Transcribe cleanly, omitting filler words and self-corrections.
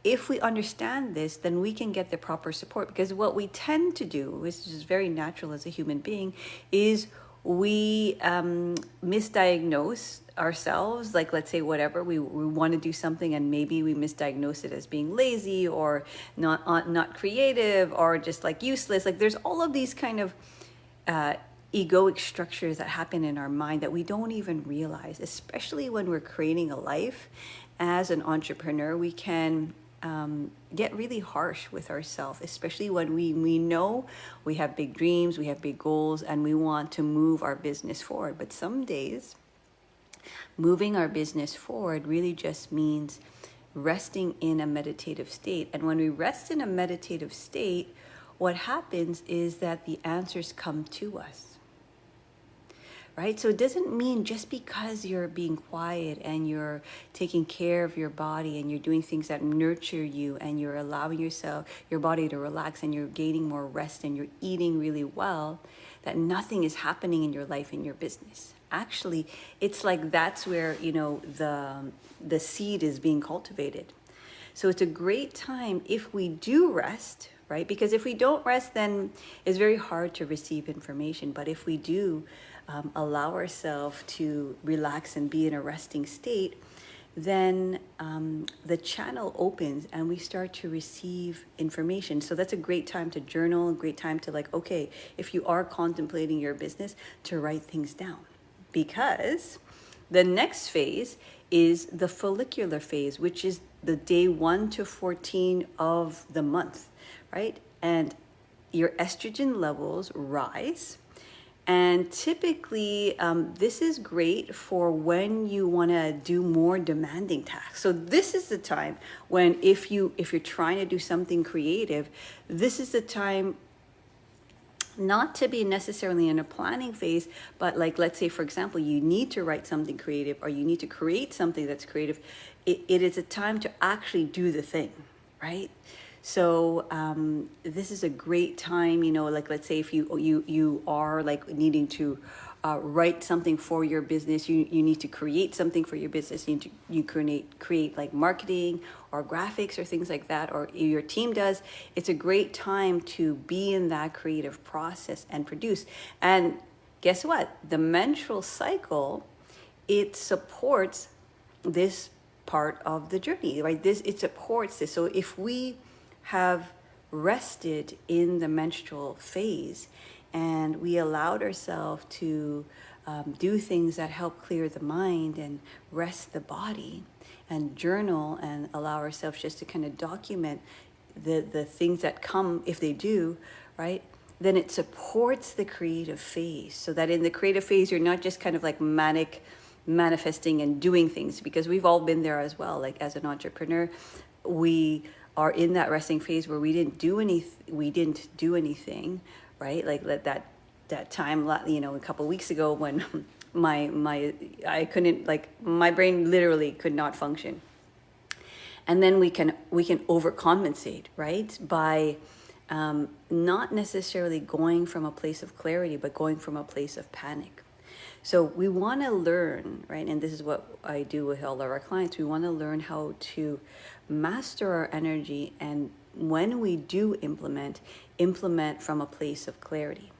if we understand this, then we can get the proper support, because what we tend to do, which is very natural as a human being, is we misdiagnose ourselves. Like, let's say whatever, we want to do something and maybe we misdiagnose it as being lazy or not creative or just like useless. Like, there's all of these kind of egoic structures that happen in our mind that we don't even realize, especially when we're creating a life. As an entrepreneur, we can get really harsh with ourselves, especially when we know we have big dreams, we have big goals, and we want to move our business forward. But some days, moving our business forward really just means resting in a meditative state. And when we rest in a meditative state, what happens is that the answers come to us. Right? So it doesn't mean just because you're being quiet and you're taking care of your body and you're doing things that nurture you and you're allowing your body to relax and you're gaining more rest and you're eating really well, that nothing is happening in your life, in your business. Actually, it's like that's where, the seed is being cultivated. So it's a great time if we do rest, right? Because if we don't rest, then it's very hard to receive information. But if we do allow ourselves to relax and be in a resting state, then the channel opens and we start to receive information. So that's a great time to journal, a great time to okay, if you are contemplating your business, to write things down. Because the next phase is the follicular phase, which is the day 1 to 14 of the month, right? And your estrogen levels rise. And typically, this is great for when you want to do more demanding tasks. So this is the time when if you're trying to do something creative, this is the time not to be necessarily in a planning phase, but let's say, for example, you need to write something creative or you need to create something that's creative. It is a time to actually do the thing, right? So this is a great time, let's say if you are needing to write something for your business, you need to create something for your business, you create like marketing or graphics or things like that, or your team does. It's a great time to be in that creative process and produce. And guess what? The menstrual cycle, it supports this part of the journey, right? It supports this. So if we have rested in the menstrual phase and we allowed ourselves to do things that help clear the mind and rest the body and journal and allow ourselves just to kind of document the things that come if they do, right? Then it supports the creative phase, so that in the creative phase, you're not just kind of like manic manifesting and doing things, because we've all been there as well. Like as an entrepreneur, we are in that resting phase where we didn't do anything, right? Like that time, a couple of weeks ago when I couldn't, my brain literally could not function. And then we can overcompensate, right? By not necessarily going from a place of clarity, but going from a place of panic. So we want to learn, right? And this is what I do with all of our clients. We want to learn how to master our energy. And when we do implement from a place of clarity.